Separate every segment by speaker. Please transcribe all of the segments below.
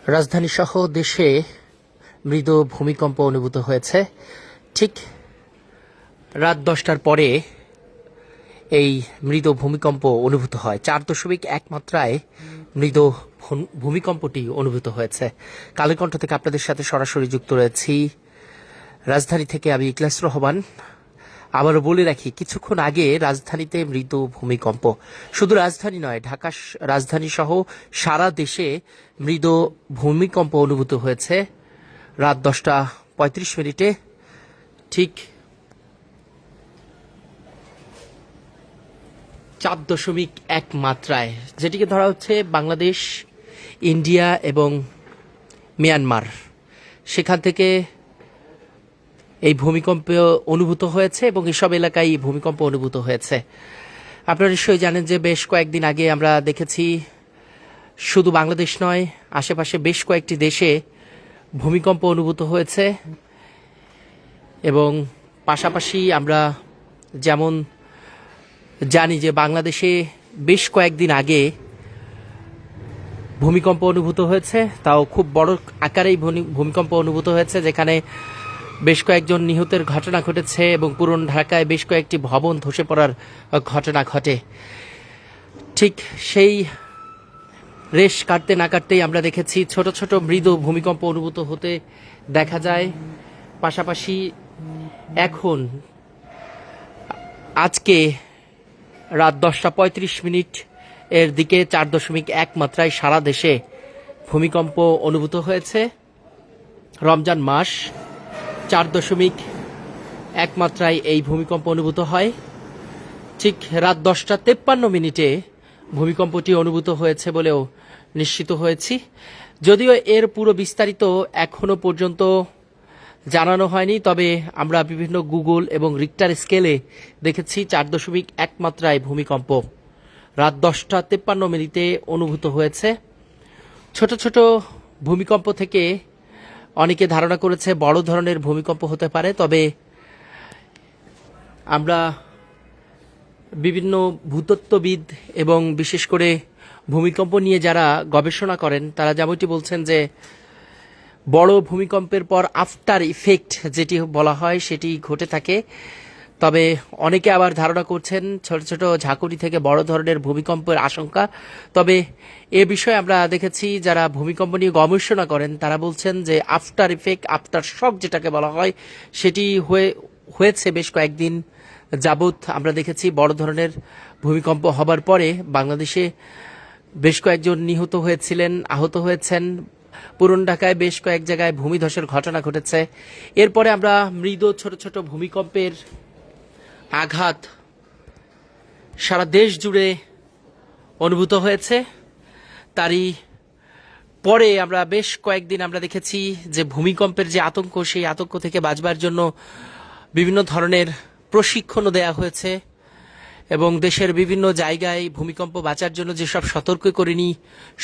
Speaker 1: রাজধানী সহ দেশে মৃদু ভূমিকম্প অনুভূত হয়েছে। ঠিক রাত 10টার পরে এই মৃদু ভূমিকম্প অনুভূত হয়। 4.1 মাত্রায় মৃদু ভূমিকম্পটি অনুভূত হয়েছে। কালের কণ্ঠ থেকে আপনাদের সাথে সরাসরি যুক্ত রয়েছি রাজধানী থেকে। আমি ইখলাস রহমান। আবারও বলে রাখি, কিছুক্ষণ আগে রাজধানীতে মৃদু ভূমিকম্প, শুধু রাজধানী নয়, ঢাকা রাজধানী সহ সারা দেশে মৃদু ভূমিকম্প অনুভূত হয়েছে রাত 10টা 35 মিনিটে। ঠিক 4.1 মাত্রায়, যেটিকে ধরা হচ্ছে বাংলাদেশ, ইন্ডিয়া এবং মিয়ানমার, সেখান থেকে এই ভূমিকম্প অনুভূত হয়েছে এবং এসব এলাকায় ভূমিকম্প অনুভূত হয়েছে। আপনারা নিশ্চয়ই জানেন যে বেশ কয়েকদিন আগে আমরা দেখেছি শুধু বাংলাদেশ নয়, আশেপাশে বেশ কয়েকটি দেশে ভূমিকম্প অনুভূত হয়েছে। এবং পাশাপাশি আমরা যেমন জানি যে বাংলাদেশে বেশ কয়েকদিন আগে ভূমিকম্প অনুভূত হয়েছে, তাও খুব বড় আকারেই ভূমিকম্প অনুভূত হয়েছে, যেখানে বেশ কয়েকজন নিহতের ঘটনা ঘটেছে এবং পুরনো ঢাকায় বেশ কয়েকটি ভবন ধসে পড়ার ঘটনা ঘটে। ঠিক সেই রেশ কাটতে না কাটতেই আমরা দেখেছি ছোট ছোট মৃদু ভূমিকম্প অনুভূত হতে দেখা যায়। পাশাপাশি এখন আজকে রাত 10টা 35 মিনিট এর দিকে 4.1 মাত্রায় সারা দেশে ভূমিকম্প অনুভূত হয়েছে। রমজান মাস, 4.1 মাত্রায় এই ভূমিকম্প অনুভূত হয়। ঠিক রাত 10টা 53 মিনিটে ভূমিকম্পটি অনুভূত হয়েছে বলেও নিশ্চিত হয়েছি। যদিও এর পুরো বিস্তারিত এখনো পর্যন্ত জানানো হয়নি, তবে আমরা বিভিন্ন গুগল এবং রিক্টার স্কেলে দেখেছি 4.1 মাত্রায় ভূমিকম্প রাত 10টা 53 মিনিটে অনুভূত হয়েছে। ছোট ছোট ভূমিকম্প থেকে অনেকে ধারণা করেছে বড় ধরনের ভূমিকম্প হতে পারে, তবে আমরা বিভিন্ন ভূতত্ত্ববিদ এবং বিশেষ করে ভূমিকম্প নিয়ে যারা গবেষণা করেন তারা যেমনটি বলছেন যে বড় ভূমিকম্পের পর আফটার ইফেক্ট যেটি বলা হয় সেটি ঘটে থাকে। তবে অনেকে আবার ধারণা করছেন ছোট ছোট ঝাঁকুনি থেকে বড় ধরনের ভূমিকম্পের আশঙ্কা। তবে এ বিষয়ে আমরা দেখেছি যারা ভূমিকম্প নিয়ে গবেষণা করেন তারা বলছেন যে আফটার ইফেক্ট, আফটার শক যেটাকে বলা হয়, সেটি হয়েছে বেশ কয়েকদিন যাবৎ। আমরা দেখেছি বড় ধরনের ভূমিকম্প হবার পরে বাংলাদেশে বেশ কয়েকজন নিহত হয়েছিলেন, আহত হয়েছেন। পুরনো ঢাকায় বেশ কয়েক জায়গায় ভূমিধসের ঘটনা ঘটেছে। এরপরে আমরা মৃদু ছোট ছোট ভূমিকম্পের আঘাত সারা দেশ জুড়ে অনুভূত হয়েছে। তারই পরে আমরা বেশ কয়েকদিন আমরা দেখেছি যে ভূমিকম্পের যে আতঙ্ক, সেই আতঙ্ক থেকে বাঁচবার জন্য বিভিন্ন ধরনের প্রশিক্ষণও দেয়া হয়েছে এবং দেশের বিভিন্ন জায়গায় ভূমিকম্প বাঁচার জন্য যেসব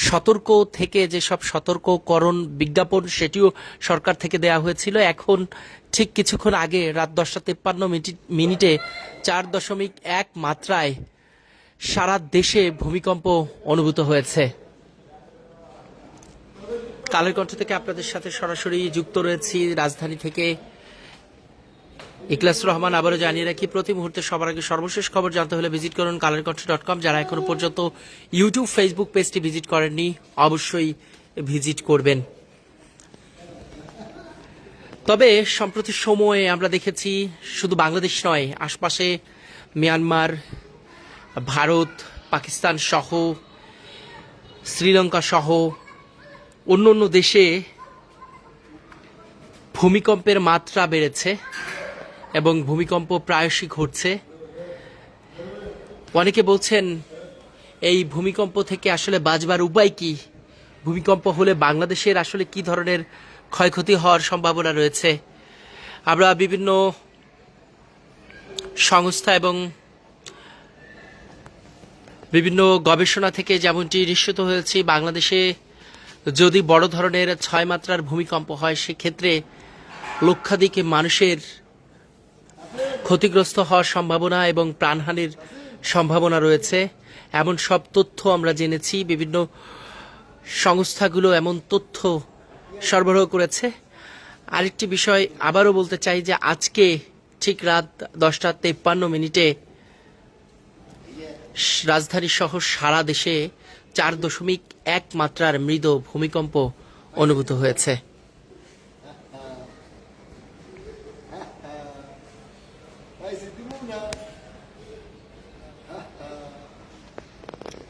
Speaker 1: সতর্ক থেকে যেসব সতর্ককরণ বিজ্ঞাপন, সেটিও সরকার থেকে দেয়া হয়েছিল। এখন ঠিক কিছুক্ষণ আগে রাত 10টা 53 মিনিটে 4.1 মাত্রায় সারা দেশে ভূমিকম্প অনুভূত হয়েছে। কালের কণ্ঠ থেকে আপনাদের সাথে সরাসরি যুক্ত রয়েছি রাজধানী থেকে ইখলাস রহমান। আবারও জানিয়ে রাখি, প্রতি মুহূর্তে সবার আগে সর্বশেষ খবর জানতে হলে ভিজিট করুন kalerkonth.com। যারা এখনো পর্যন্ত ইউটিউব, ফেসবুক পেজটি ভিজিট করেননি অবশ্যই ভিজিট করবেন। তবে সম্প্রতি সময়ে আমরা দেখেছি শুধু বাংলাদেশ নয়, আশপাশে মিয়ানমার, ভারত, পাকিস্তান সহ, শ্রীলঙ্কা সহ অন্য অন্য দেশে ভূমিকম্পের মাত্রা বেড়েছে এবং ভূমিকম্প প্রায়শই ঘটছে। অনেকে বলছেন এই ভূমিকম্প থেকে আসলে বাঁচবার উপায় কি, ভূমিকম্প হলে বাংলাদেশের আসলে কি ধরনের ক্ষয়ক্ষতি হওয়ার সম্ভাবনা রয়েছে। আমরা বিভিন্ন সংস্থা এবং বিভিন্ন গবেষণা থেকে যেমনটি নিশ্চিত হয়েছি, বাংলাদেশে যদি বড় ধরনের 6 মাত্রার ভূমিকম্প হয় সেক্ষেত্রে লক্ষাধিক মানুষের ক্ষতিগ্রস্ত হওয়ার সম্ভাবনা এবং প্রাণহানির সম্ভাবনা রয়েছে। এমন সব তথ্য আমরা জেনেছি বিভিন্ন সংস্থাগুলো এমন তথ্য সরবরাহ করেছে। আরেকটি বিষয় আবারও বলতে চাই যে আজকে ঠিক রাত 10:53 রাজধানী সহ সারা দেশে 4.1 মাত্রার মৃদু ভূমিকম্প অনুভূত হয়েছে।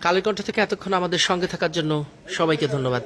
Speaker 1: কালের কণ্ঠ থেকে এতক্ষণ আমাদের সঙ্গে থাকার জন্য সবাইকে ধন্যবাদ।